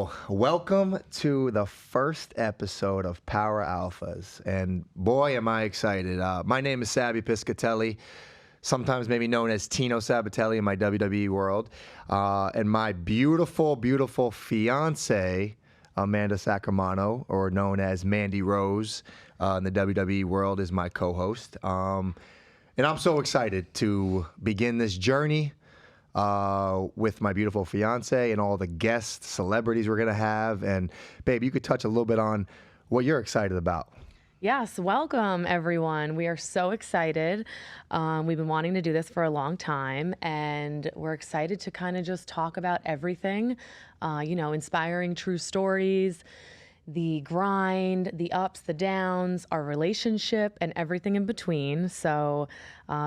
Well, welcome to the first episode of Power Alphas, and boy, am I excited. My name is Sabby Piscitelli, sometimes maybe known as Tino Sabatelli in my WWE world, and my beautiful, beautiful fiance, Amanda Saccomanno, or known as Mandy Rose in the WWE world, is my co-host. And I'm so excited to begin this journey with my beautiful fiance and all the guests, celebrities we're going to have. And babe, you could touch a little bit on what you're excited about. Yes, welcome everyone. We are so excited. We've been wanting to do this for a long time, and we're excited to kind of just talk about everything, inspiring true stories, the grind, the ups, the downs, our relationship, and everything in between. So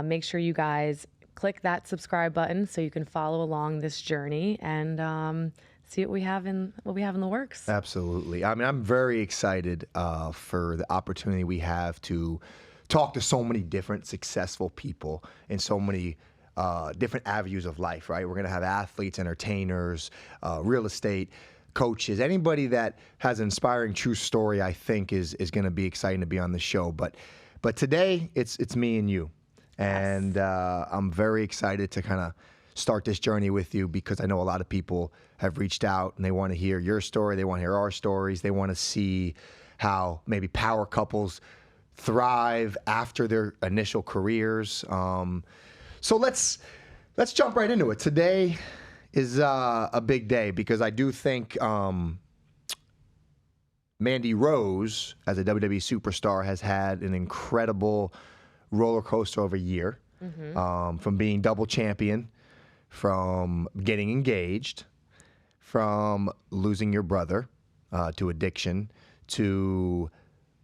make sure you guys click that subscribe button so you can follow along this journey and see what we have in the works. Absolutely. I mean, I'm very excited for the opportunity we have to talk to so many different successful people in so many different avenues of life, right? We're going to have athletes, entertainers, real estate coaches, anybody that has an inspiring true story, I think is going to be exciting to be on the show. But today it's me and you. And I'm very excited to kind of start this journey with you because I know a lot of people have reached out and they want to hear your story. They want to hear our stories. They want to see how maybe power couples thrive after their initial careers. So let's jump right into it. Today is a big day because I do think Mandy Rose, as a WWE superstar, has had an incredible roller coaster of a year, from being double champion, from getting engaged, from losing your brother to addiction, to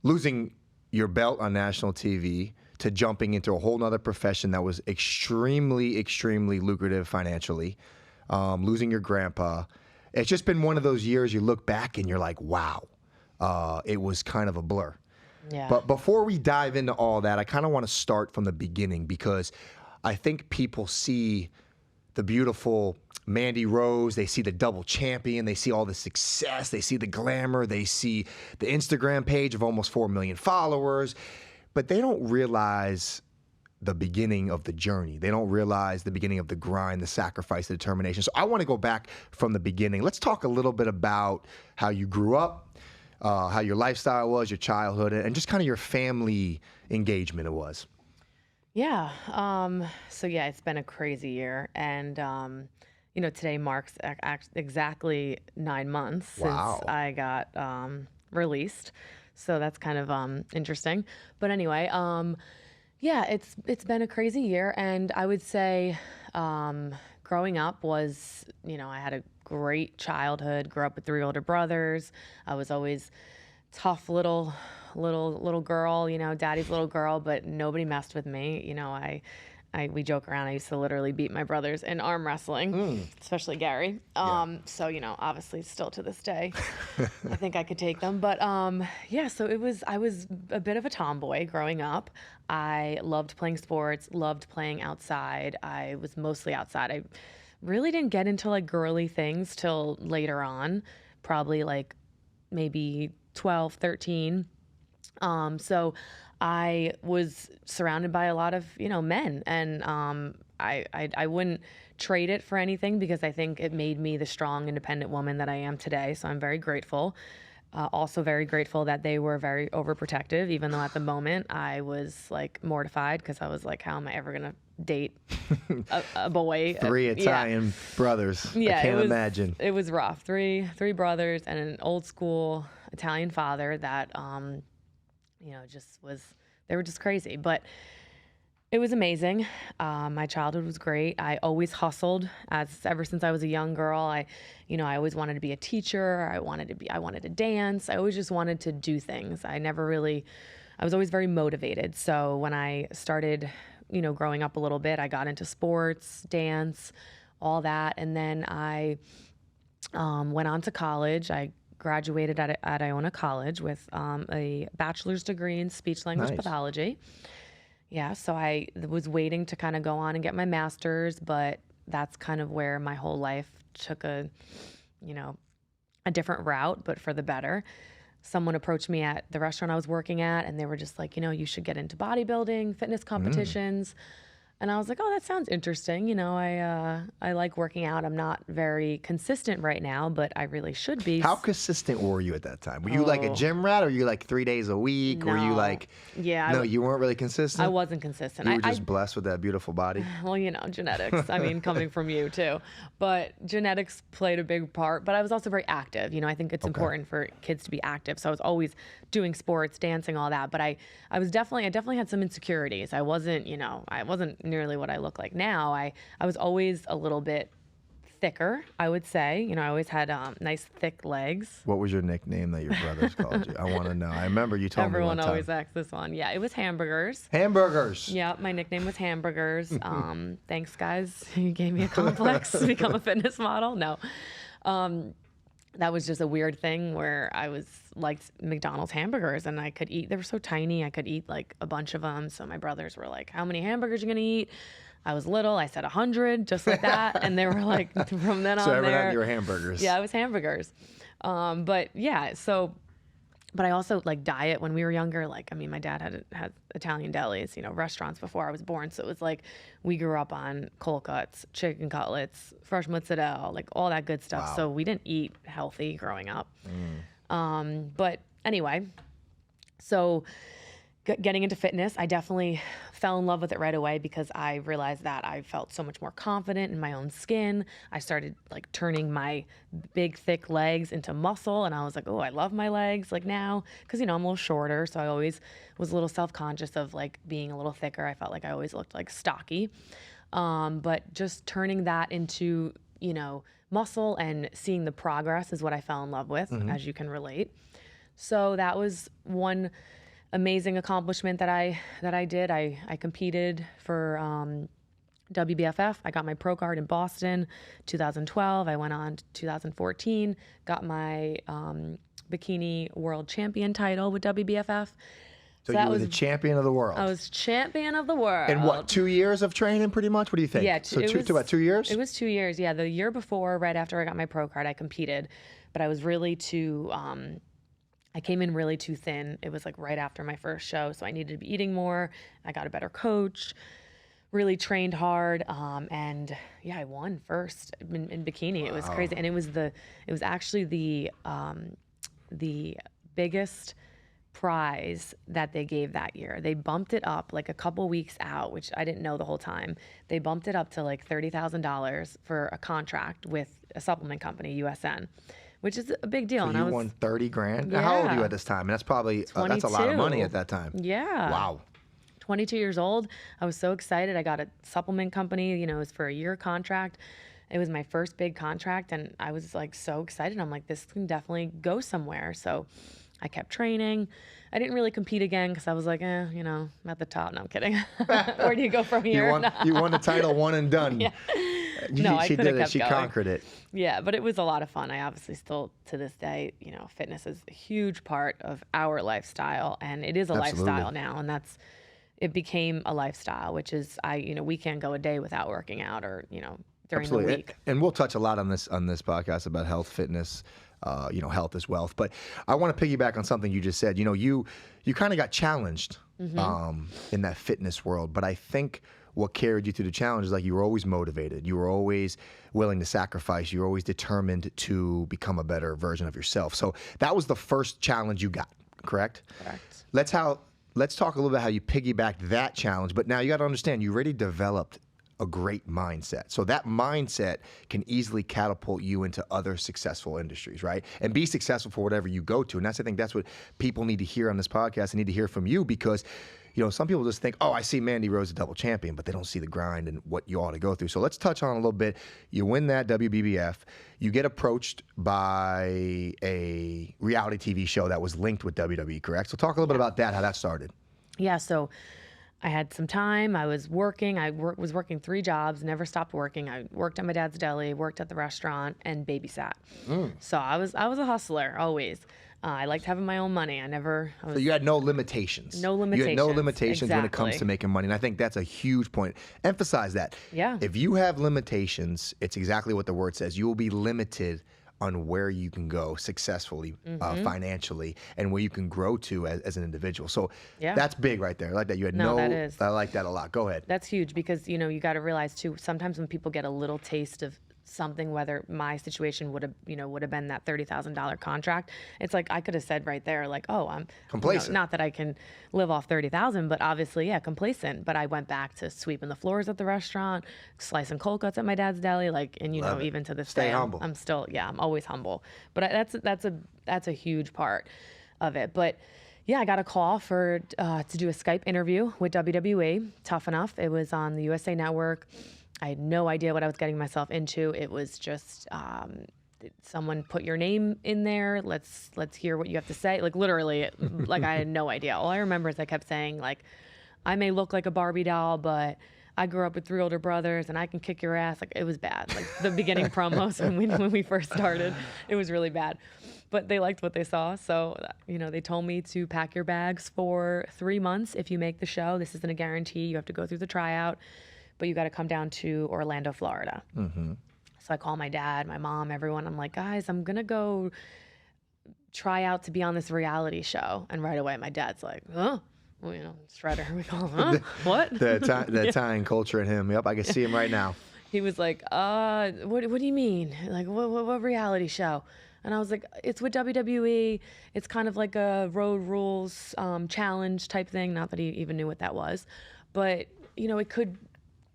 losing your belt on national TV, to jumping into a whole nother profession that was extremely, extremely lucrative financially, losing your grandpa. It's just been one of those years you look back and you're like, wow, it was kind of a blur. Yeah. But before we dive into all that, I kind of want to start from the beginning because I think people see the beautiful Mandy Rose, they see the double champion, they see all the success, they see the glamour, they see the Instagram page of almost 4 million followers, but they don't realize the beginning of the journey. They don't realize the beginning of the grind, the sacrifice, the determination. So I want to go back from the beginning. Let's talk a little bit about how you grew up, how your lifestyle was, your childhood, and just kind of your family engagement it was. Yeah. So yeah, it's been a crazy year, and today marks exactly 9 months Wow. since I got released. So that's kind of interesting. But anyway, yeah, it's been a crazy year, and I would say growing up was, I had a great childhood. Grew up with 3 older brothers. I was always tough little girl, daddy's little girl, but nobody messed with me. We joke around. I used to literally beat my brothers in arm wrestling, especially Gary. So, obviously still to this day, I think I could take them. But yeah, so I was a bit of a tomboy growing up. I loved playing sports, loved playing outside. I was mostly outside. I really didn't get into like girly things till later on, probably like maybe 12, 13. So I was surrounded by a lot of, men, and I wouldn't trade it for anything because I think it made me the strong, independent woman that I am today. So I'm very grateful. Also very grateful that they were very overprotective, even though at the moment I was like mortified because I was like, how am I ever going to date a boy? 3 Italian brothers. Yeah, I can't imagine. It was rough. Three brothers and an old school Italian father that, they were just crazy. But it was amazing. My childhood was great. I always hustled ever since I was a young girl. I always wanted to be a teacher. I wanted to dance. I always just wanted to do things. I was always very motivated. So when I started, growing up a little bit, I got into sports, dance, all that. And then I went on to college. I graduated at Iona College with a bachelor's degree in speech language Nice. pathology. Yeah, so I was waiting to kind of go on and get my master's, but that's kind of where my whole life took a a different route, but for the better. Someone approached me at the restaurant I was working at, and they were just like, you should get into bodybuilding, fitness competitions. And I was like, oh, that sounds interesting. I like working out. I'm not very consistent right now, but I really should be. How consistent were you at that time? Were you like a gym rat, or were you like 3 days a week? Were you No. like, Yeah, no, you weren't really consistent? I wasn't consistent. You were just blessed with that beautiful body. Well, genetics. I mean, coming from you too. But genetics played a big part. But I was also very active. I think it's important for kids to be active. So I was always doing sports, dancing, all that. But I definitely had some insecurities. I wasn't nearly what I look like now. I was always a little bit thicker, I would say. I always had nice thick legs. What was your nickname that your brothers called you? I want to know. I remember you told me one time. Everyone always asks this one. Yeah, it was Hamburgers. Hamburgers. Yeah, my nickname was Hamburgers. Thanks, guys. You gave me a complex to become a fitness model. No. That was just a weird thing where I liked McDonald's hamburgers, and I could eat. They were so tiny. I could eat like a bunch of them. So my brothers were like, how many hamburgers are you going to eat? I was little. I said 100, just like that. And they were like, from then on So every there. night you were hamburgers. Yeah, I was hamburgers. But yeah, but I also like diet when we were younger. My dad had Italian delis, restaurants before I was born. So it was like we grew up on cold cuts, chicken cutlets, fresh mozzarella, like all that good stuff. Wow. So we didn't eat healthy growing up. But anyway, so getting into fitness, I definitely fell in love with it right away because I realized that I felt so much more confident in my own skin. I started like turning my big, thick legs into muscle, and I was like, oh, I love my legs like now because, I'm a little shorter, so I always was a little self-conscious of like being a little thicker. I felt like I always looked like stocky. But just turning that into, muscle and seeing the progress is what I fell in love with, as you can relate. So that was one amazing accomplishment that I did. I competed for WBFF. I got my pro card in Boston, 2012. I went on to 2014, got my bikini world champion title with WBFF. So you were the champion of the world. I was champion of the world. In what, 2 years of training pretty much? What do you think? Yeah. So about 2 years? It was 2 years. Yeah. The year before, right after I got my pro card, I competed, but I was really too, I came in really too thin. It was like right after my first show. So I needed to be eating more. I got a better coach, really trained hard. And yeah, I won first in bikini. It was crazy. And it was actually the biggest prize that they gave that year. They bumped it up like a couple weeks out, which I didn't know the whole time. They bumped it up to like $30,000 for a contract with a supplement company, USN, which is a big deal. So and you I was, won 30 grand? Now, how old are you Yeah. at this time? And that's probably, that's a lot of 22. money at that time. Yeah. Wow. 22 years old. I was so excited. I got a supplement company, it was for a year contract. It was my first big contract, and I was like so excited. I'm like, this can definitely go somewhere. So I kept training. I didn't really compete again because I was like, I'm at the top. No, I'm kidding. Where do you go from here? You won the title, one and done. Yeah. I She could did have it. kept She going. conquered it. Yeah, but it was a lot of fun. I obviously still, to this day, fitness is a huge part of our lifestyle, and it is a Absolutely. lifestyle now, and it became a lifestyle, which is we can't go a day without working out or, during Absolutely. the week. And we'll touch a lot on this podcast about health, fitness, health is wealth. But I want to piggyback on something you just said. You kind of got challenged in that fitness world, but I think what carried you through the challenge is like you were always motivated. You were always willing to sacrifice. You were always determined to become a better version of yourself. So that was the first challenge you got, correct? Correct. Let's talk a little bit how you piggybacked that challenge. But now you got to understand, you already developed a great mindset. So that mindset can easily catapult you into other successful industries, right? And be successful for whatever you go to. And I think that's what people need to hear on this podcast. They need to hear from you because, some people just think, oh, I see Mandy Rose a double champion, but they don't see the grind and what you ought to go through. So let's touch on a little bit. You win that WBBF. You get approached by a reality TV show that was linked with WWE, correct? So talk a little bit about that, how that started. Yeah, so I had some time. I was working. Was working 3 jobs, never stopped working. I worked at my dad's deli, worked at the restaurant, and babysat. So I was a hustler always. I liked having my own money. So you had no limitations. No limitations. You had no limitations when it comes Exactly. to making money. And I think that's a huge point. Emphasize that. Yeah. If you have limitations, it's exactly what the word says. You will be limited on where you can go successfully, financially, and where you can grow to as an individual. So Yeah. that's big right there. I like that. You had No, that is. I like that a lot. Go ahead. That's huge because, you got to realize too, sometimes when people get a little taste of something, whether my situation would have been that $30,000 contract, it's like I could have said right there, like, oh, I'm Complacent. not that I can live off 30,000, but obviously, yeah, complacent. But I went back to sweeping the floors at the restaurant, slicing cold cuts at my dad's deli, like, and Love it. even to this Stay day, humble. I'm still, yeah, I'm always humble. But that's a huge part of it. But yeah, I got a call for to do a Skype interview with WWE. Tough Enough. It was on the USA Network. I had no idea what I was getting myself into. It was just someone put your name in there. Let's hear what you have to say. Like literally, like I had no idea. All I remember is I kept saying like, I may look like a Barbie doll, but I grew up with 3 older brothers and I can kick your ass. Like it was bad. Like the beginning promos when we first started, it was really bad. But they liked what they saw. So, they told me to pack your bags for 3 months if you make the show. This isn't a guarantee. You have to go through the tryout, but you got to come down to Orlando, Florida. So I call my dad, my mom, everyone. I'm like, guys, I'm going to go try out to be on this reality show. And right away, my dad's like, huh? Well, Shredder, we call him, huh? What? The Italian culture in him. Yep, I can see him right now. He was like, what do you mean? Like, what reality show? And I was like, it's with WWE. It's kind of like a Road Rules challenge type thing. Not that he even knew what that was. But, it could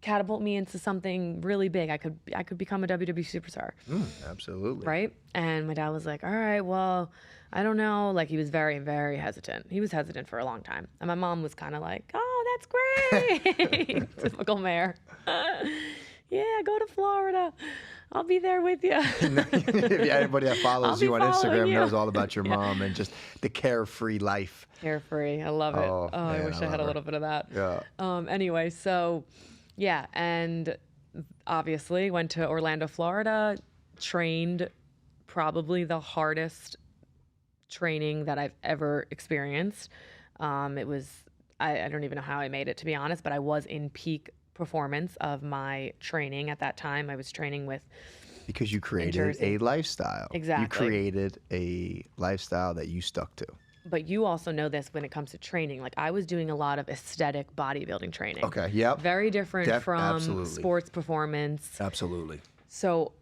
catapult me into something really big. I could become a WWE superstar. Absolutely. Right? And my dad was like, all right, well, I don't know. Like, he was very, very hesitant. He was hesitant for a long time. And my mom was kind of like, oh, that's great. Typical mayor. Yeah, go to Florida. I'll be there with you. Anybody that follows you on Instagram knows all about your mom and just the carefree life. Carefree. I love it. Oh, I wish I had a little bit of that. Yeah. Anyway, so yeah, and obviously went to Orlando, Florida, trained probably the hardest training that I've ever experienced. It was, I don't even know how I made it, to be honest, but I was in peak performance of my training at that time. I was training with because you created a lifestyle. Exactly. You created a lifestyle that you stuck to. But you also know this when it comes to training. Like I was doing a lot of aesthetic bodybuilding training. Okay, yep. Very different from absolutely. Sports performance. Absolutely. So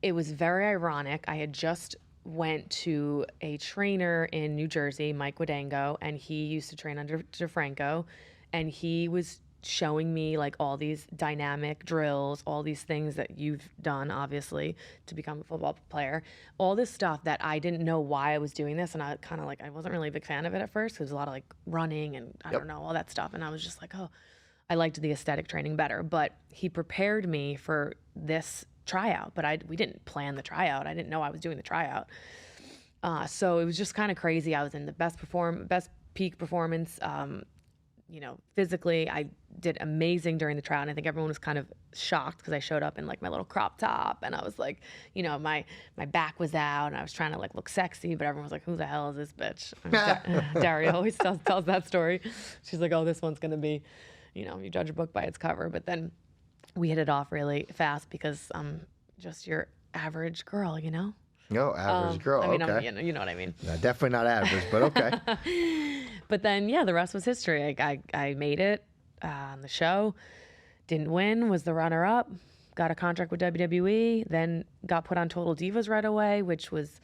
it was very ironic. I had just went to a trainer in New Jersey, Mike Wadango, and he used to train under DeFranco, and he was showing me like all these dynamic drills, all these things that you've done obviously to become a football player, all this stuff that I didn't know why I was doing this. And I kind of like, I wasn't really a big fan of it at first. There was a lot of like running and I don't know, all that stuff. And I was just like, oh, I liked the aesthetic training better, but he prepared me for this tryout, but we didn't plan the tryout. I didn't know I was doing the tryout. So it was just kind of crazy. I was in the best peak performance, physically. I did amazing during the trial, and I think everyone was kind of shocked because I showed up in like my little crop top, and I was like, my back was out, and I was trying to like look sexy, but everyone was like, who the hell is this bitch? Daria always tells that story. She's like, oh, this one's gonna be, you judge a book by its cover. But then we hit it off really fast because I'm just your average girl, No, average girl. I mean, okay. you know what I mean. No, definitely not average, but okay. But then, yeah, the rest was history. I made it on the show, didn't win, was the runner-up, got a contract with WWE, then got put on Total Divas right away, which was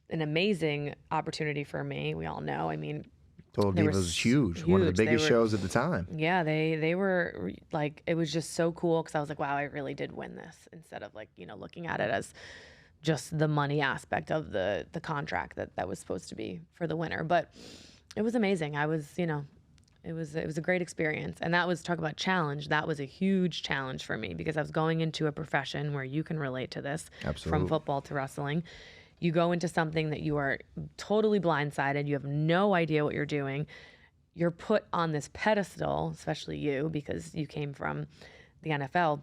an amazing opportunity for me. We all know. I mean, Total Divas was huge. One of the biggest shows at the time. Yeah, they were like, it was just so cool because I was like, wow, I really did win this, instead of like, looking at it as just the money aspect of the contract that was supposed to be for the winner. But it was amazing. I was, it was a great experience. And that was, talk about challenge. That was a huge challenge for me because I was going into a profession where you can relate to this. Absolutely. From football to wrestling. You go into something that you are totally blindsided. You have no idea what you're doing. You're put on this pedestal, especially you, because you came from the NFL.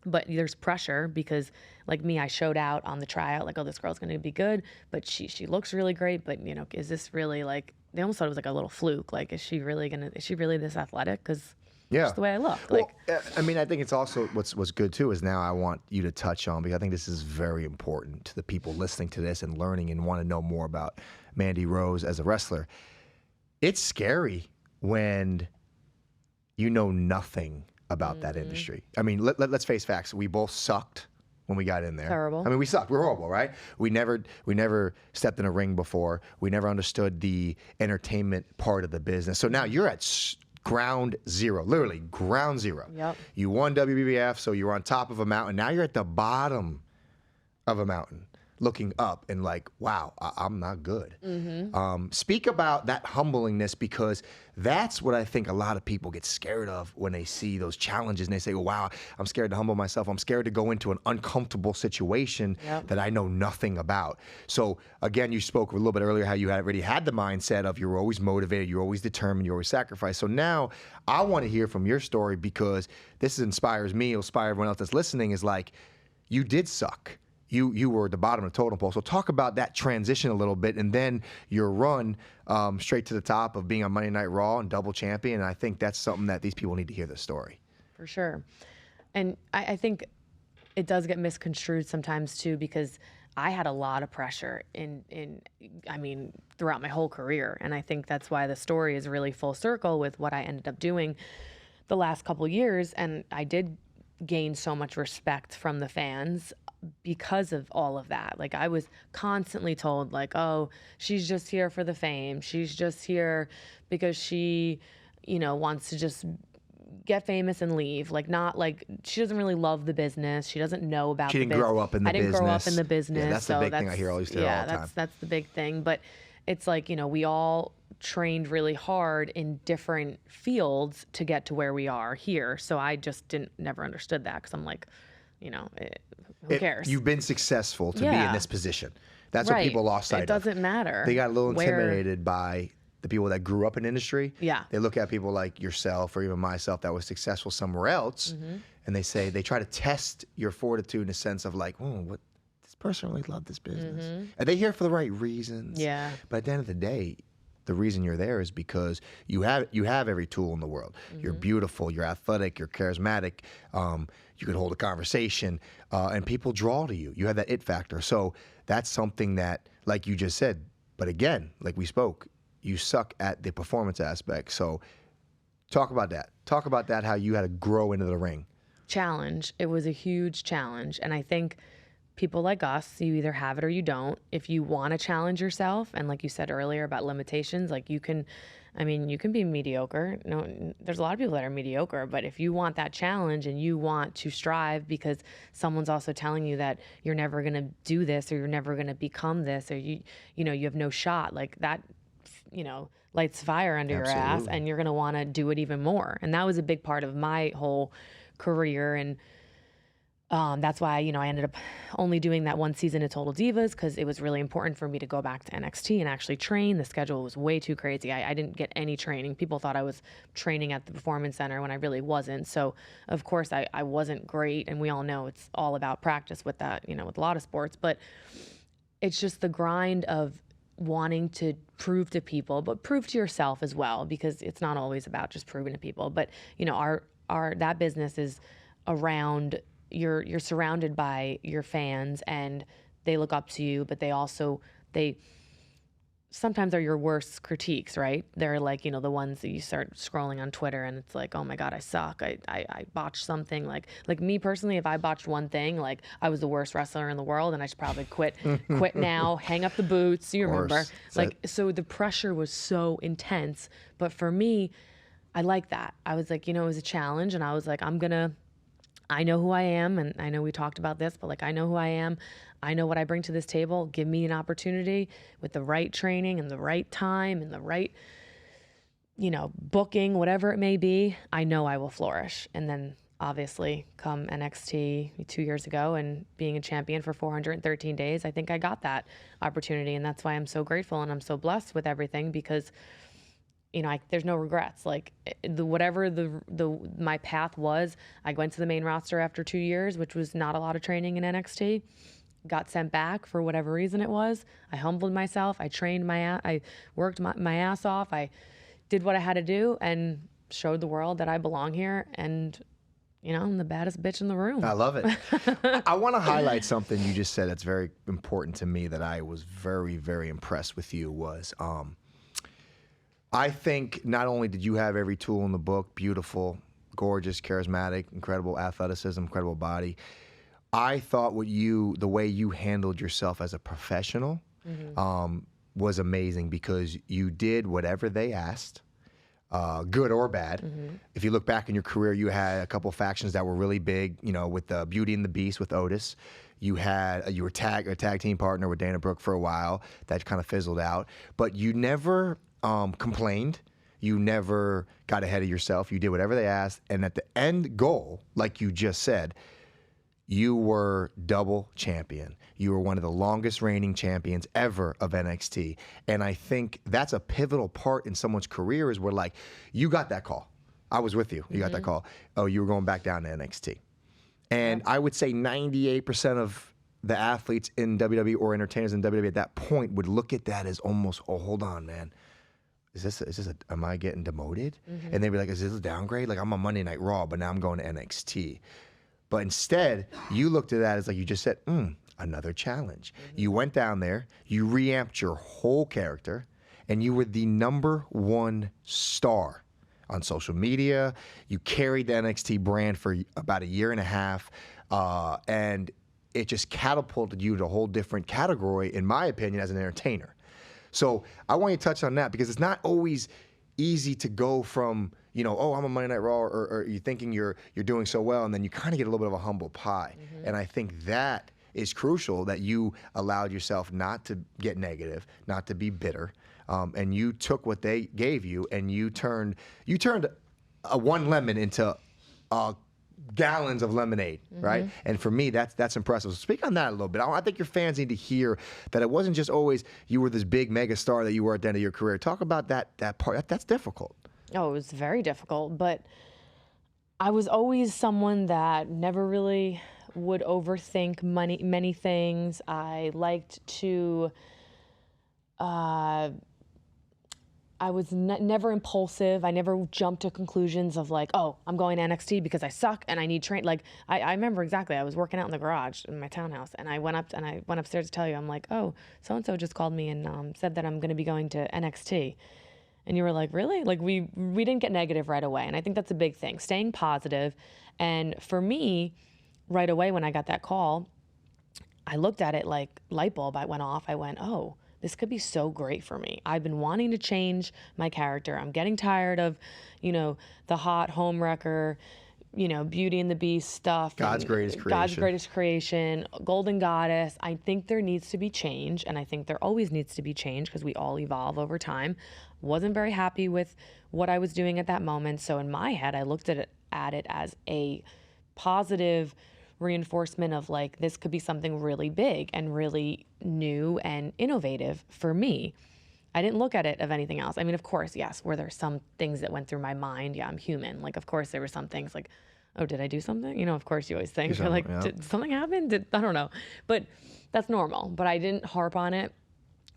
But there's pressure because, like me, I showed out on the tryout, like, oh, this girl's going to be good, but she looks really great, but, is this really, like, they almost thought it was like a little fluke. Like, is she really this athletic? Because Yeah. just the way I look. Well, Like, I mean, I think it's also what's good too is now I want you to touch on, because I think this is very important to the people listening to this and learning and want to know more about Mandy Rose as a wrestler. It's scary when you know nothing about that industry. I mean, let's face facts. We both sucked when we got in there. Terrible. I mean, we sucked. We're horrible, right? We never stepped in a ring before. We never understood the entertainment part of the business. So now you're at ground zero, literally ground zero. Yep. You won WBBF, so you're on top of a mountain. Now you're at the bottom of a mountain, looking up and like, wow, I'm not good. Speak about that humblingness, because that's what I think a lot of people get scared of when they see those challenges and they say, oh, wow, I'm scared to humble myself. I'm scared to go into an uncomfortable situation that I know nothing about. So again, you spoke a little bit earlier how you already had the mindset of you're always motivated, you're always determined, you always sacrifice. So now I want to hear from your story, because this inspires me, it'll inspire everyone else that's listening, is like, you did suck. You were at the bottom of the totem pole. So talk about that transition a little bit, and then your run straight to the top of being on Monday Night Raw and double champion. And I think that's something that these people need to hear the story. for sure. And I think it does get misconstrued sometimes too, because I had a lot of pressure I mean, throughout my whole career. And I think that's why the story is really full circle with what I ended up doing the last couple years. And I did gain so much respect from the fans because of all of that. Like, I was constantly told, like, oh, she's just here for the fame. She's just here because she, wants to just get famous and leave. Like, not like, she doesn't really love the business. She doesn't know about She didn't grow up in the business. I didn't grow up in the business. Yeah, that's the big thing I hear all these all the time. That's the big thing. But it's like, we all trained really hard in different fields to get to where we are here. So I just never understood that, because I'm like, who cares? You've been successful to be in this position. That's what Right. people lost sight of. It doesn't matter. They got a little intimidated by the people that grew up in industry. Yeah. They look at people like yourself or even myself that was successful somewhere else, and they try to test your fortitude in a sense of like, oh, what, this person really loved this business. And they here for the right reasons. Yeah. But at the end of the day, the reason you're there is because you have every tool in the world. You're beautiful, you're athletic, you're charismatic, you can hold a conversation, and people draw to you. You have that it factor. So that's something that, like you just said, but again, like we spoke, you suck at the performance aspect. So talk about that. Talk about that, how you had to grow into the ring. Challenge. It was a huge challenge. And I think people like us, you either have it or you don't. If you want to challenge yourself, and like you said earlier about limitations, like you can be mediocre. No, there's a lot of people that are mediocre, but if you want that challenge and you want to strive because someone's also telling you that you're never going to do this, or you're never going to become this, or you have no shot, like that, lights fire under your ass, and you're going to want to do it even more. And that was a big part of my whole career. And that's why, I ended up only doing that one season of Total Divas, because it was really important for me to go back to NXT and actually train. The schedule was way too crazy. I didn't get any training. People thought I was training at the Performance Center when I really wasn't. So, of course, I wasn't great. And we all know it's all about practice with that, with a lot of sports. But it's just the grind of wanting to prove to people, but prove to yourself as well, because it's not always about just proving to people. But, our that business is around, you're surrounded by your fans, and they look up to you, but they sometimes are your worst critiques, right? They're like, the ones that you start scrolling on Twitter and it's like, oh my God, I suck. I botched something. Like me personally, if I botched one thing, like I was the worst wrestler in the world and I should probably quit now, hang up the boots. You remember? So the pressure was so intense. But for me, I like that. I was like, it was a challenge, and I was like, I know who I am, and I know we talked about this, but like, I know who I am. I know what I bring to this table. Give me an opportunity with the right training and the right time and the right, booking, whatever it may be. I know I will flourish. And then obviously come NXT 2 years ago and being a champion for 413 days, I think I got that opportunity. And that's why I'm so grateful and I'm so blessed with everything, because there's no regrets. Like whatever my path was, I went to the main roster after 2 years, which was not a lot of training in NXT. Got sent back for whatever reason it was. I humbled myself. I trained I worked my ass off. I did what I had to do, and showed the world that I belong here, and I'm the baddest bitch in the room. I love it. I want to highlight something you just said that's very important to me, that I was very, very impressed with you was, I think not only did you have every tool in the book, beautiful, gorgeous, charismatic, incredible athleticism, incredible body, I thought the way you handled yourself as a professional was amazing, because you did whatever they asked. Good or bad. If you look back in your career, you had a couple factions that were really big, with the Beauty and the Beast with Otis. You were a tag team partner with Dana Brooke for a while. That kind of fizzled out. But you never complained. You never got ahead of yourself. You did whatever they asked. And at the end goal, like you just said, you were double champion. You were one of the longest reigning champions ever of NXT. And I think that's a pivotal part in someone's career, is where, like, you got that call. I was with you. You got that call. Oh, you were going back down to NXT. And I would say 98% of the athletes in WWE or entertainers in WWE at that point would look at that as almost, oh, hold on, man. Am I getting demoted? And they'd be like, is this a downgrade? Like, I'm on Monday Night Raw, but now I'm going to NXT. But instead, you looked at that as, like you just said, another challenge. You went down there, you reamped your whole character, and you were the #1 star on social media. You carried the NXT brand for about a year and a half, and it just catapulted you to a whole different category, in my opinion, as an entertainer. So I want you to touch on that, because it's not always easy to go from, oh, I'm a Monday Night Raw, or you're thinking you're doing so well, and then you kind of get a little bit of a humble pie. And I think that is crucial, that you allowed yourself not to get negative, not to be bitter, and you took what they gave you, and you turned a one lemon into gallons of lemonade, right? And for me, that's impressive. So speak on that a little bit. I think your fans need to hear that it wasn't just always you were this big mega star that you were at the end of your career. Talk about that part. That's difficult. Oh, it was very difficult, but I was always someone that never really would overthink many things. I liked to, I was never impulsive. I never jumped to conclusions of, like, oh, I'm going to NXT because I suck and I need train. Like, I remember exactly. I was working out in the garage in my townhouse, and I went upstairs to tell you, I'm like, oh, so-and-so just called me and said that I'm going to be going to NXT. And you were like, really? Like, we didn't get negative right away. And I think that's a big thing, staying positive. And for me, right away when I got that call, I looked at it like light bulb. I went off. I went, oh, this could be so great for me. I've been wanting to change my character. I'm getting tired of, the hot home wrecker, Beauty and the Beast stuff. God's greatest creation. God's greatest creation, Golden Goddess. I think there needs to be change, and I think there always needs to be change, because we all evolve over time. Wasn't very happy with what I was doing at that moment. So in my head, I looked at it as a positive reinforcement of, like, this could be something really big and really new and innovative for me. I didn't look at it of anything else. I mean, of course, yes, were there some things that went through my mind? Yeah, I'm human. Like, of course, there were some things like, oh, did I do something? Of course you always think, you're like, did something happen? I don't know. But that's normal. But I didn't harp on it.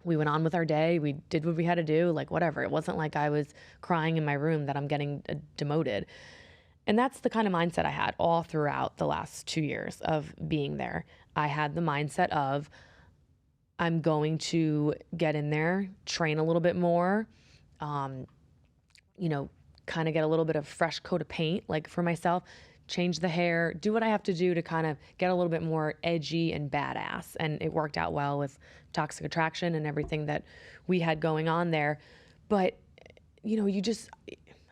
We went on with our day. We did what we had to do, like, whatever. It wasn't like I was crying in my room that I'm getting demoted. And that's the kind of mindset I had all throughout the last 2 years of being there. I had the mindset of, I'm going to get in there, train a little bit more, kind of get a little bit of fresh coat of paint, like, for myself, change the hair, do what I have to do to kind of get a little bit more edgy and badass. And it worked out well with Toxic Attraction and everything that we had going on there. But,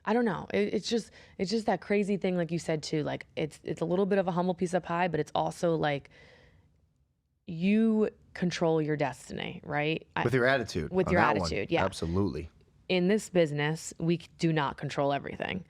I don't know. It's just that crazy thing, like you said too. Like, it's a little bit of a humble piece of pie, but it's also like, you control your destiny, right? With your attitude. With your attitude, yeah. Absolutely. In this business, we do not control everything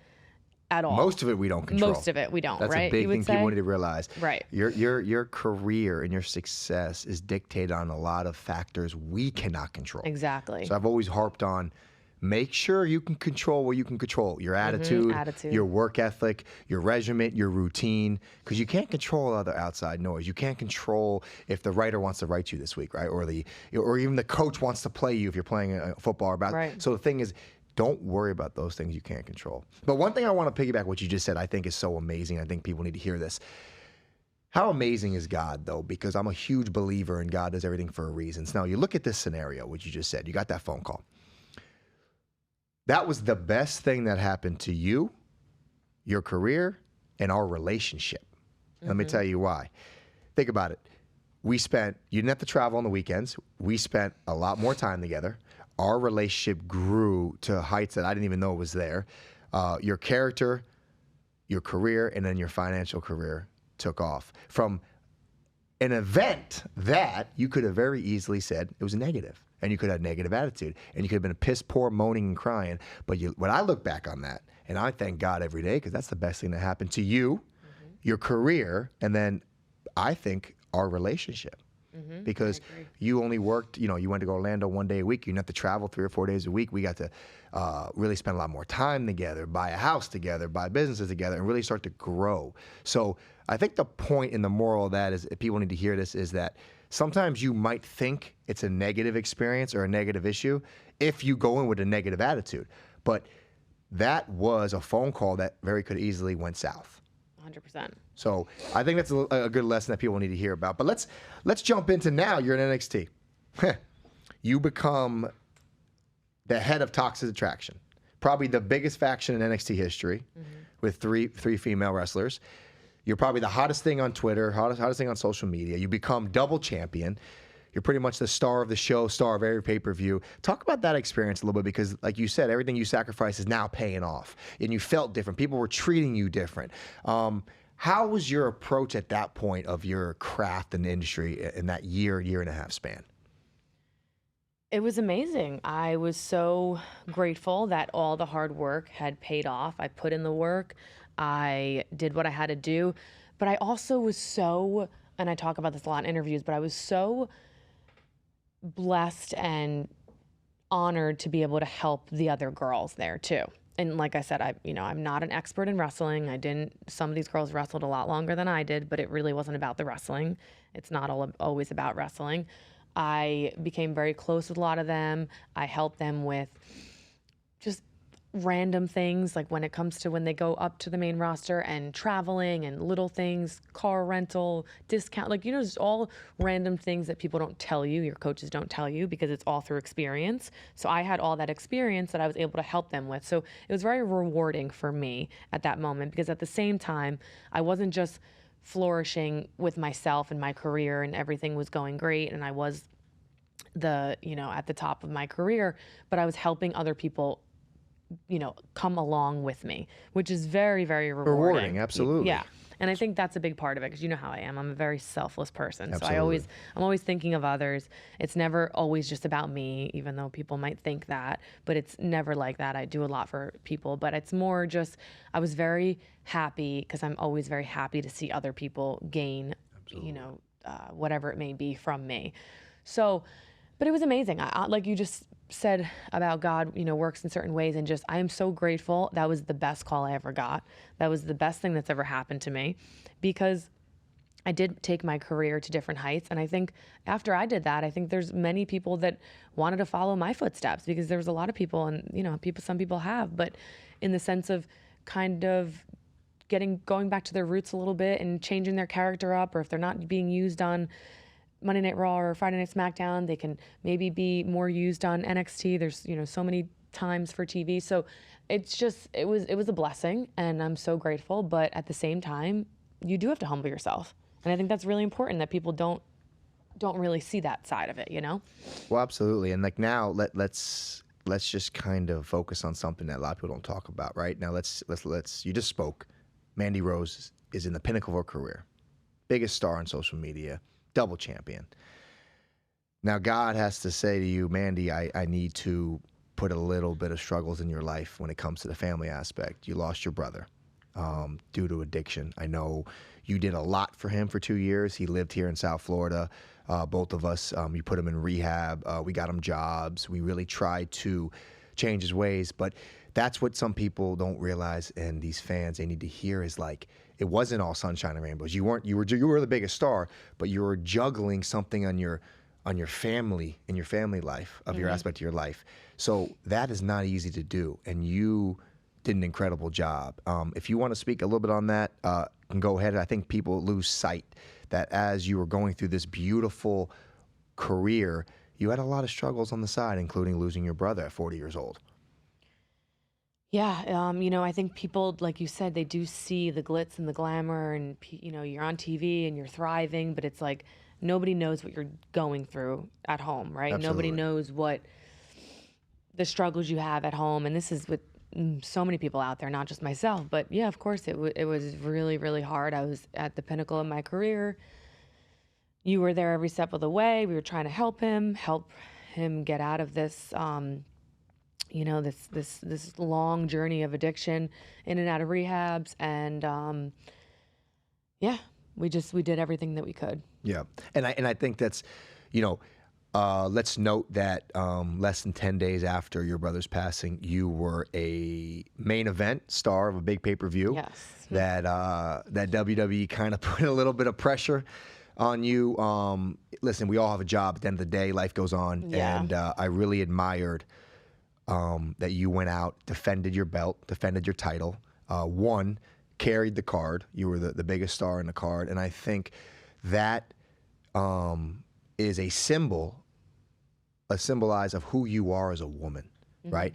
at all. Most of it we don't control. Most of it we don't, That's right? a big thing people need to realize. Right. Your career and your success is dictated on a lot of factors we cannot control. Exactly. So I've always harped on, make sure you can control what you can control. Your attitude, your work ethic, your regimen, your routine, because you can't control other outside noise. You can't control if the writer wants to write you this week, right? Or even the coach wants to play you if you're playing football or basketball. Right. So the thing is, Don't worry about those things you can't control. But one thing I want to piggyback what you just said, I think is so amazing. I think people need to hear this. How amazing is God, though? Because I'm a huge believer in God does everything for a reason. So now you look at this scenario, what you just said. You got that phone call. That was the best thing that happened to you, your career, and our relationship. Let me tell you why. Think about it. You didn't have to travel on the weekends. We spent a lot more time together. Our relationship grew to heights that I didn't even know was there. Your character, your career, and then your financial career took off from an event that you could have very easily said it was negative, and you could have a negative attitude, and you could have been a piss poor, moaning and crying. But when I look back on that, and I thank God every day because that's the best thing that happened to you, your career, and then I think our relationship. Because you only worked, you went to go Orlando 1 day a week. You didn't have to travel 3 or 4 days a week. We got to really spend a lot more time together, buy a house together, buy businesses together, and really start to grow. So I think the point and the moral of that is, if people need to hear this, is that sometimes you might think it's a negative experience or a negative issue if you go in with a negative attitude. But that was a phone call that very could easily went south. 100%. So I think that's a good lesson that people need to hear about. But let's jump into now. You're in NXT. You become the head of Toxic Attraction, probably the biggest faction in NXT history, with three female wrestlers. You're probably the hottest thing on Twitter, hottest thing on social media. You become double champion. You're pretty much the star of the show, star of every pay-per-view. Talk about that experience a little bit, because like you said, everything you sacrificed is now paying off, and you felt different. People were treating you different. How was your approach at that point of your craft and industry in that year and a half span? It was amazing. I was so grateful that all the hard work had paid off. I put in the work. I did what I had to do. But I also was so, and I talk about this a lot in interviews, but I was so blessed and honored to be able to help the other girls there too. And like I said, I'm not an expert in wrestling. Some of these girls wrestled a lot longer than I did, but it really wasn't about the wrestling. It's not always about wrestling. I became very close with a lot of them. I helped them with just random things, like when it comes to when they go up to the main roster and traveling and little things, car rental, discount, just all random things that people don't tell you, your coaches don't tell you, because it's all through experience. So I had all that experience that I was able to help them with. So it was very rewarding for me at that moment, because at the same time, I wasn't just flourishing with myself and my career and everything was going great and I was at the top of my career, but I was helping other people come along with me, which is very, very rewarding. Absolutely. Yeah. And I think that's a big part of it, because you know how I am. I'm a very selfless person. Absolutely. So I'm always thinking of others. It's never always just about me, even though people might think that, but it's never like that. I do a lot for people, but it's more just, I was very happy, because I'm always very happy to see other people gain, whatever it may be from me. So, but it was amazing. Like you just said about God, works in certain ways, and just, I am so grateful. That was the best call I ever got. That was the best thing that's ever happened to me, because I did take my career to different heights. And I think after I did that, I think there's many people that wanted to follow my footsteps, because there was a lot of people, and some people have, but in the sense of kind of going back to their roots a little bit and changing their character up, or if they're not being used on Monday Night Raw or Friday Night SmackDown, they can maybe be more used on NXT. There's, so many times for TV. So it's just, it was a blessing, and I'm so grateful. But at the same time, you do have to humble yourself. And I think that's really important, that people don't really see that side of it, Well, absolutely. And now let's just kind of focus on something that a lot of people don't talk about right now. You just spoke. Mandy Rose is in the pinnacle of her career. Biggest star on social media. Double champion. Now God has to say to you, Mandy, I need to put a little bit of struggles in your life when it comes to the family aspect. You lost your brother due to addiction. I know you did a lot for him for 2 years. He lived here in South Florida. Both of us, you put him in rehab. We got him jobs. We really tried to change his ways. But that's what some people don't realize, and these fans, they need to hear, is like, it wasn't all sunshine and rainbows. You were the biggest star, but you were juggling something on your family, in your family life, of your aspect of your life. So that is not easy to do, and you did an incredible job. If you want to speak a little bit on that, can go ahead. I think people lose sight that as you were going through this beautiful career, you had a lot of struggles on the side, including losing your brother at 40 years old. Yeah, I think people, like you said, they do see the glitz and the glamour, and you're on TV and you're thriving, but it's like nobody knows what you're going through at home, right? Nobody Absolutely. knows what the struggles you have at home, and this is with so many people out there, not just myself. But yeah, of course, it was really, really hard. I was at the pinnacle of my career. You were there every step of the way. We were trying to help him get out of this. This long journey of addiction, in and out of rehabs, and yeah, we did everything that we could. Yeah, and I think that's, let's note that less than 10 days after your brother's passing, you were a main event star of a big pay-per-view. Yes. That WWE kind of put a little bit of pressure on you. Listen, we all have a job. At the end of the day, life goes on, Yeah. and I really admired that you went out, defended your belt, defended your title, won, carried the card. You were the biggest star in the card, and I think that is a symbolize of who you are as a woman, right?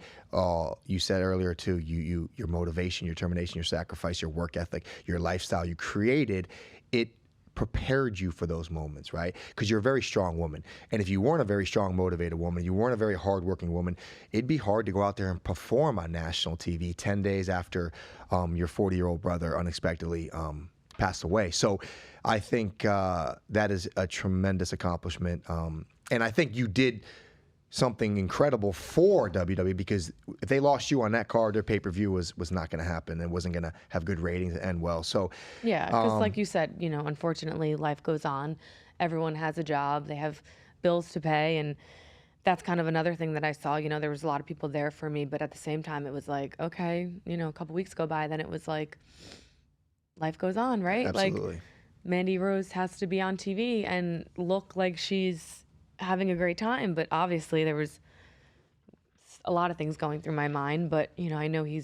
You said earlier too, your motivation, your determination, your sacrifice, your work ethic, your lifestyle you created, it prepared you for those moments, right? Because you're a very strong woman. And if you weren't a very strong, motivated woman, you weren't a very hardworking woman, it'd be hard to go out there and perform on national TV 10 days after your 40-year-old brother unexpectedly passed away. So I think that is a tremendous accomplishment. And I think you did something incredible for WWE, because if they lost you on that card, their pay-per-view was not going to happen. It wasn't going to have good ratings and end well. So Yeah, because like you said, unfortunately, life goes on. Everyone has a job. They have bills to pay, and that's kind of another thing that I saw. There was a lot of people there for me, but at the same time, it was like, okay, a couple weeks go by, then it was like, life goes on, right? Like, absolutely. Mandy Rose has to be on TV and look like she's having a great time, but obviously there was a lot of things going through my mind. But I know he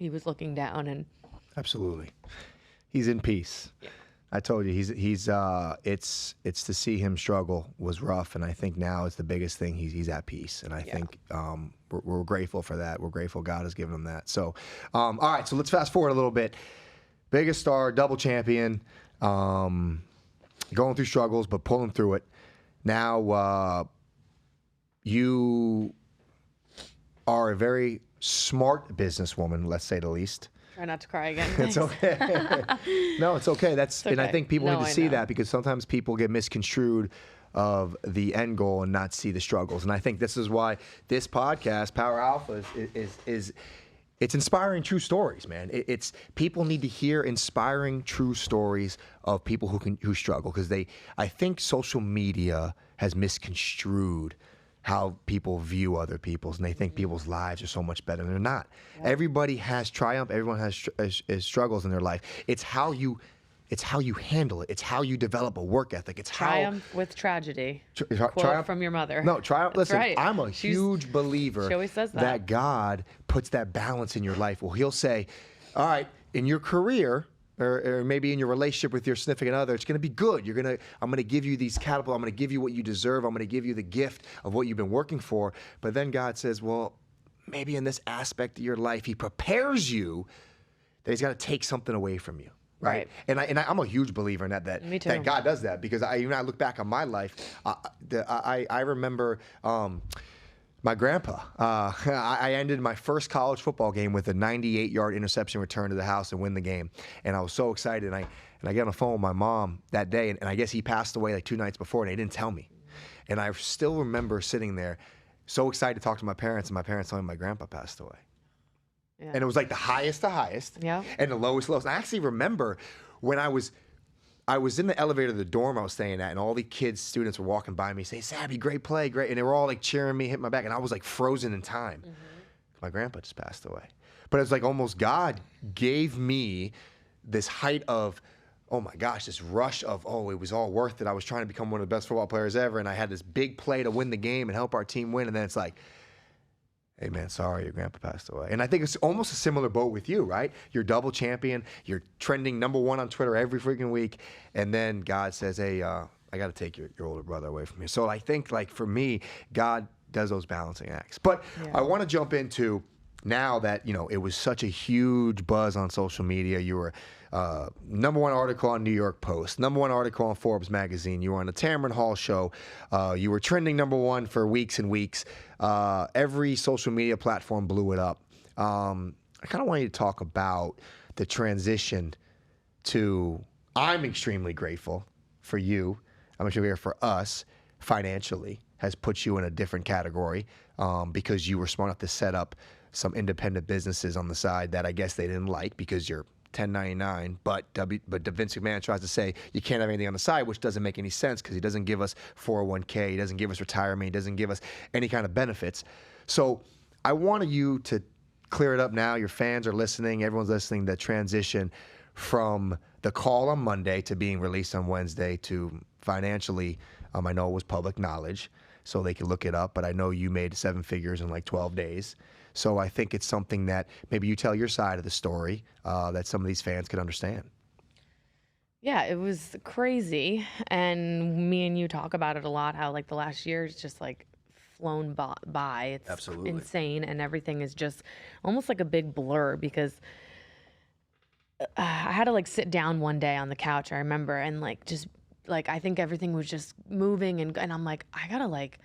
was looking down, and Absolutely. He's in peace. Yeah. I told you, it's to see him struggle was rough, and I think now it's the biggest thing. He's at peace, and I think we're grateful for that. We're grateful God has given him that. So, all right, so let's fast forward a little bit. Biggest star, double champion, going through struggles but pulling through it. Now, you are a very smart businesswoman, let's say the least. try not to cry again. It's okay. No, it's okay. And I okay. think people No, need to I see know. that, because sometimes people get misconstrued of the end goal and not see the struggles. And I think this is why this podcast, Power Alpha, is it's inspiring true stories, man. It's people need to hear inspiring true stories of people who struggle, because I think social media has misconstrued how people view other people's, and they think people's lives are so much better, and they're not. Yep. Everybody has triumph. Everyone has struggles in their life. It's how you handle it. It's how you develop a work ethic. It's Triumph with tragedy. Quote triumph from your mother. No, triumph. That's Listen, right. I'm a She's- huge believer she always says that. God puts that balance in your life. Well, he'll say, all right, in your career, or maybe in your relationship with your significant other, it's going to be good. I'm going to give you these catapults. I'm going to give you what you deserve. I'm going to give you the gift of what you've been working for. But then God says, well, maybe in this aspect of your life, he prepares you that he's got to take something away from you. Right. And I'm a huge believer in that Me too. that God does that, because I look back on my life, I remember my grandpa. I ended my first college football game with a 98-yard interception return to the house and win the game, and I was so excited. And I get on the phone with my mom that day, and I guess he passed away like 2 nights before, and they didn't tell me. And I still remember sitting there, so excited to talk to my parents, and my parents told me my grandpa passed away. Yeah. And it was like the highest to highest, Yeah. and the lowest lowest. I actually remember when I was in the elevator of the dorm I was staying at, and all the students were walking by me saying, Sabby, great play, great. And they were all like cheering me, hitting my back, and I was like frozen in time. Mm-hmm. My grandpa just passed away. But it's like almost God gave me this height of, oh my gosh, this rush of, it was all worth it. I was trying to become one of the best football players ever, and I had this big play to win the game and help our team win, and then it's like, Hey man, sorry your grandpa passed away. And I think it's almost a similar boat with you, right? You're double champion. You're trending #1 on Twitter every freaking week, and then God says, "Hey, I got to take your older brother away from you." So I think, like for me, God does those balancing acts. But I Yeah. want to jump into now that it was such a huge buzz on social media. You were #1 article on New York Post, #1 article on Forbes magazine. You were on the Tamron Hall show. You were trending #1 for weeks and weeks. Every social media platform blew it up. I kind of want you to talk about the transition to. I'm extremely grateful for you. I'm extremely grateful for us financially has put you in a different category because you were smart enough to set up some independent businesses on the side that I guess they didn't like because you're 1099. But Vince McMahon tries to say you can't have anything on the side, which doesn't make any sense because he doesn't give us 401k, he doesn't give us retirement, he doesn't give us any kind of benefits. So I wanted you to clear it up now. Your fans are listening, everyone's listening, the transition from the call on Monday to being released on Wednesday to financially, I know it was public knowledge, so they can look it up, but I know you made 7 figures in like 12 days. So I think it's something that maybe you tell your side of the story that some of these fans could understand. Yeah, it was crazy. And me and you talk about it a lot, how like the last year is just like flown by. It's Absolutely. insane. And everything is just almost like a big blur because I had to like sit down one day on the couch, I remember, and like just like I think everything was just moving and I'm like, I gotta like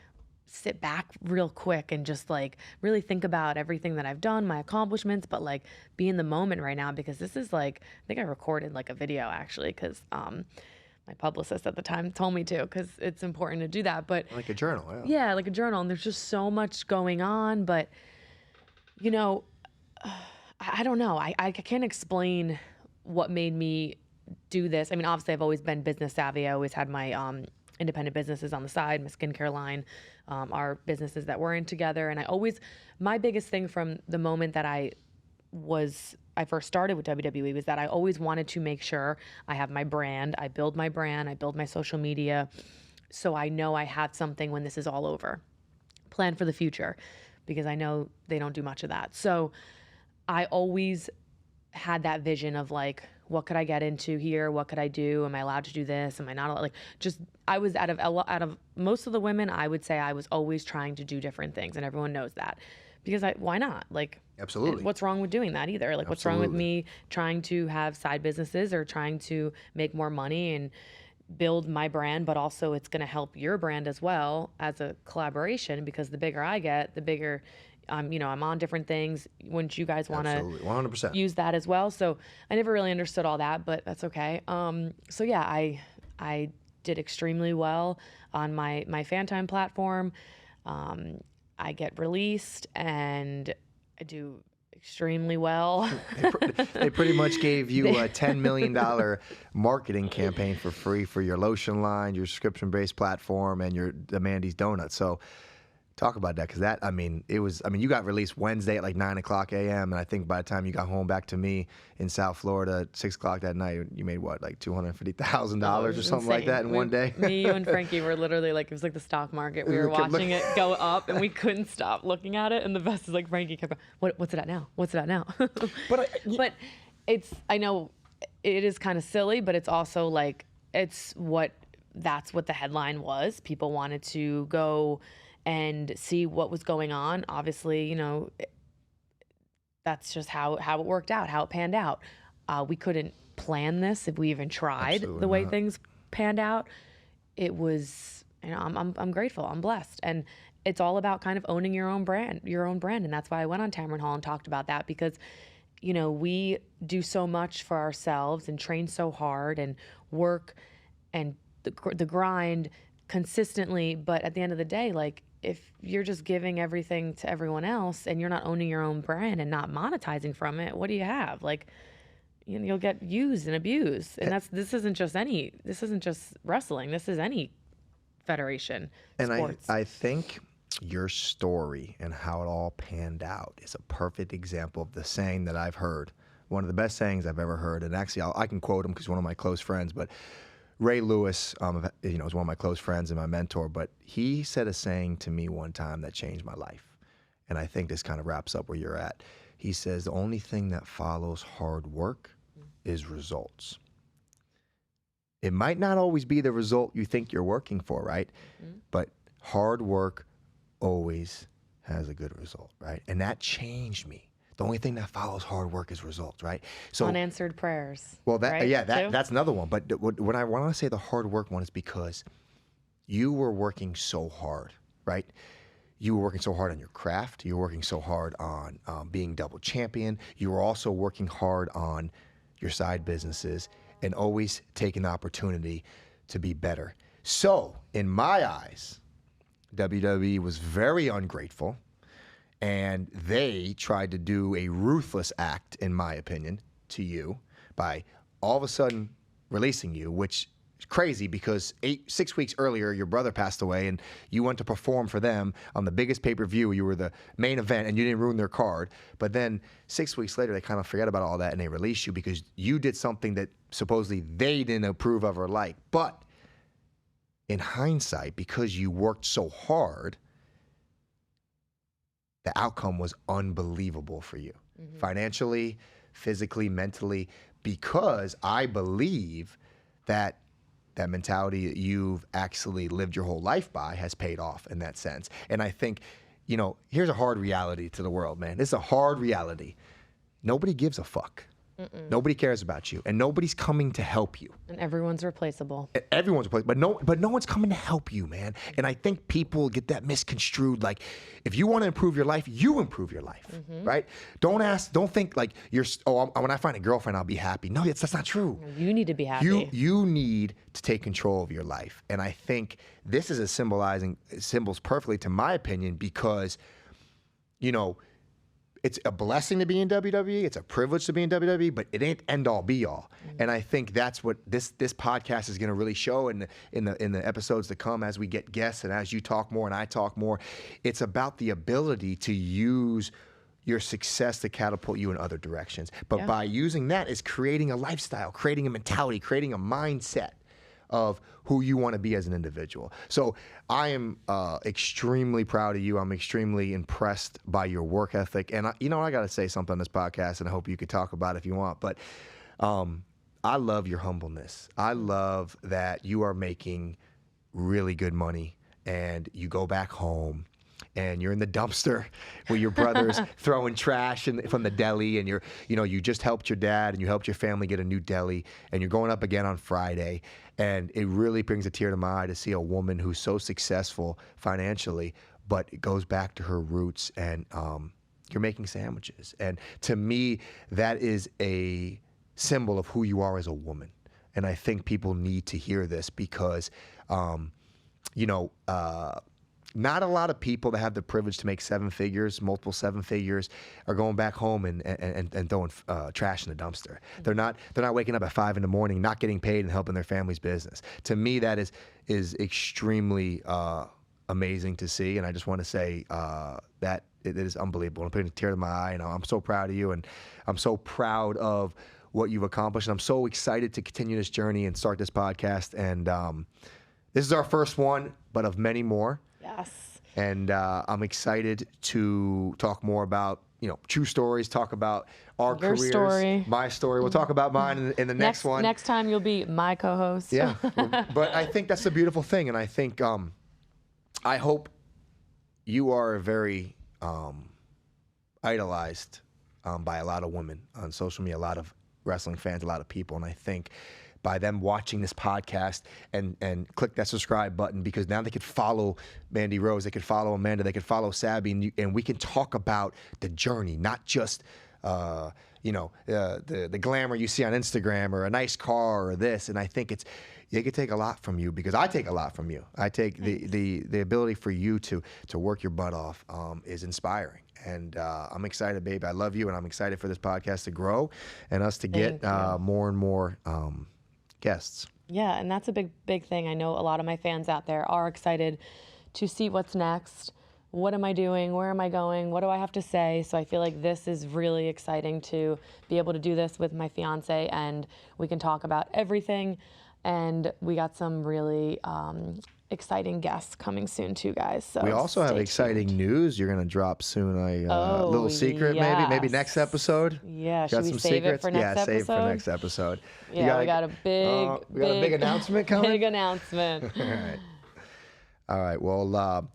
sit back real quick and just like really think about everything that I've done, my accomplishments, but like be in the moment right now because this is like I think I recorded like a video actually because my publicist at the time told me to because it's important to do that. But Like a journal, yeah. yeah, like a journal, and there's just so much going on. But you know, I don't know. I can't explain what made me do this. I mean, obviously, I've always been business savvy. I always had my independent businesses on the side, my skincare line, our businesses that we're in together. And my biggest thing from the moment that I first started with WWE was that I always wanted to make sure I have my brand. I build my social media. So I know I have something when this is all over. Plan for the future because I know they don't do much of that. So I always had that vision of like, what could I get into here? What could I do? Am I allowed to do this? Am I not allowed? Like, just I was out of most of the women, I would say I was always trying to do different things, and everyone knows that because why not? Like, Absolutely. what's wrong with doing that either? Like, what's wrong with Absolutely. me trying to have side businesses or trying to make more money and build my brand, but also it's going to help your brand as well as a collaboration because the bigger I get, the bigger I'm on different things. Wouldn't you guys want to Absolutely. 100%. use that as well? So I never really understood all that, but that's okay. So yeah, I did extremely well on my fan time platform. I get released and I do extremely well. They pretty much gave you a $10 million marketing campaign for free for your lotion line, your subscription-based platform, and the Mandy's Donuts. So talk about that, because you got released Wednesday at like 9:00 a.m. and I think by the time you got home back to me in South Florida at 6:00 that night, you made what, like $250,000 or something like that in one day? Me, you, and Frankie were literally like, it was like the stock market. We were watching it go up, and we couldn't stop looking at it. And the best is like Frankie kept going, what's it at now? What's it at now? But I know it is kind of silly, but it's also like that's what the headline was. People wanted to go and see what was going on. Obviously, that's just how it worked out, how it panned out. We couldn't plan this if we even tried. Absolutely the way not. things panned out. It was, I'm grateful, I'm blessed, and it's all about kind of owning your own brand, and that's why I went on Tamron Hall and talked about that because, we do so much for ourselves and train so hard and work and the grind consistently, but at the end of the day, like, if you're just giving everything to everyone else and you're not owning your own brand and not monetizing from it, what do you have? Like, you'll get used and abused. And this isn't just wrestling. This is any federation. And sports. I think your story and how it all panned out is a perfect example of the saying that I've heard. One of the best sayings I've ever heard. And actually, I can quote him because he's one of my close friends, but Ray Lewis, is one of my close friends and my mentor, but he said a saying to me one time that changed my life. and I think this kind of wraps up where you're at. He says the only thing that follows hard work is results. It might not always be the result you think you're working for, right? But hard work always has a good result, right? And that changed me. The only thing that follows hard work is results, right? So Unanswered prayers. well, that right? yeah, Too? that's another one. But when I want to say the hard work one is because you were working so hard, right? You were working so hard on your craft. You were working so hard on being double champion. You were also working hard on your side businesses and always taking the opportunity to be better. So, in my eyes, WWE was very ungrateful, and they tried to do a ruthless act, in my opinion, to you by all of a sudden releasing you, which is crazy because 6 weeks earlier, your brother passed away, and you went to perform for them on the biggest pay-per-view. You were the main event, and you didn't ruin their card. But then 6 weeks later, they kind of forget about all that, and they release you because you did something that supposedly they didn't approve of or like. But in hindsight, because you worked so hard, the outcome was unbelievable for you, financially, physically, mentally, because I believe that that mentality that you've actually lived your whole life by has paid off in that sense. And I think, here's a hard reality to the world, man. This is a hard reality. Nobody gives a fuck. Nobody cares about you, and nobody's coming to help you. And everyone's replaceable. Everyone's replaceable, but no one's coming to help you, man. And I think people get that misconstrued. Like, if you want to improve your life, you improve your life, right? Don't think like when I find a girlfriend, I'll be happy. No, that's not true. You need to be happy. You need to take control of your life, and I think this is symbols perfectly, to my opinion, because it's a blessing to be in WWE. It's a privilege to be in WWE, but it ain't end all be all. And I think that's what this podcast is going to really show in the episodes to come as we get guests and as you talk more and I talk more. It's about the ability to use your success to catapult you in other directions. But by using that is creating a lifestyle, creating a mentality, creating a mindset of who you want to be as an individual. So I am extremely proud of you. I'm extremely impressed by your work ethic. And I got to say something on this podcast, and I hope you could talk about it if you want. But I love your humbleness. I love that you are making really good money, and you go back home, and you're in the dumpster with your brothers throwing trash from the deli, and you just helped your dad and you helped your family get a new deli, and you're going up again on Friday. And it really brings a tear to my eye to see a woman who's so successful financially, but it goes back to her roots, and you're making sandwiches. And to me, that is a symbol of who you are as a woman. And I think people need to hear this because, not a lot of people that have the privilege to make multiple seven figures, are going back home and throwing trash in the dumpster. They're not waking up at 5 a.m, not getting paid and helping their family's business. To me, that is extremely amazing to see, and I just want to say that it is unbelievable. I'm putting a tear to my eye, and I'm so proud of you, and I'm so proud of what you've accomplished, and I'm so excited to continue this journey and start this podcast. And this is our first one, but of many more. Yes. And I'm excited to talk more about, true stories, talk about our Your careers, story. my story. We'll talk about mine in the next one. Next time you'll be my co-host. Yeah. But I think that's the beautiful thing. And I think, I hope you are very idolized by a lot of women on social media, a lot of wrestling fans, a lot of people. And I think by them watching this podcast and click that subscribe button, because now they could follow Mandy Rose, they could follow Amanda, they could follow Sabby, and we can talk about the journey, not just the glamour you see on Instagram or a nice car or this. And I think they could take a lot from you, because I take a lot from you. I take the ability for you to work your butt off is inspiring. And I'm excited, babe. I love you, and I'm excited for this podcast to grow and us to get more and more guests. Yeah, and that's a big thing. I know a lot of my fans out there are excited to see what's next. What am I doing? Where am I going? What do I have to say? So I feel like this is really exciting to be able to do this with my fiance, and we can talk about everything And we got some really exciting guests coming soon too, guys. So We also have stay exciting tuned. news you're going to drop soon. A Oh, little secret, maybe next yes. episode. Yeah, Got should we some save it secrets? for next Yeah, save episode? for next episode. Yeah, we got a big announcement coming. big announcement. All right. All right. Well,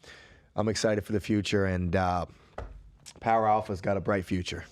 I'm excited for the future, and Power Alpha's got a bright future.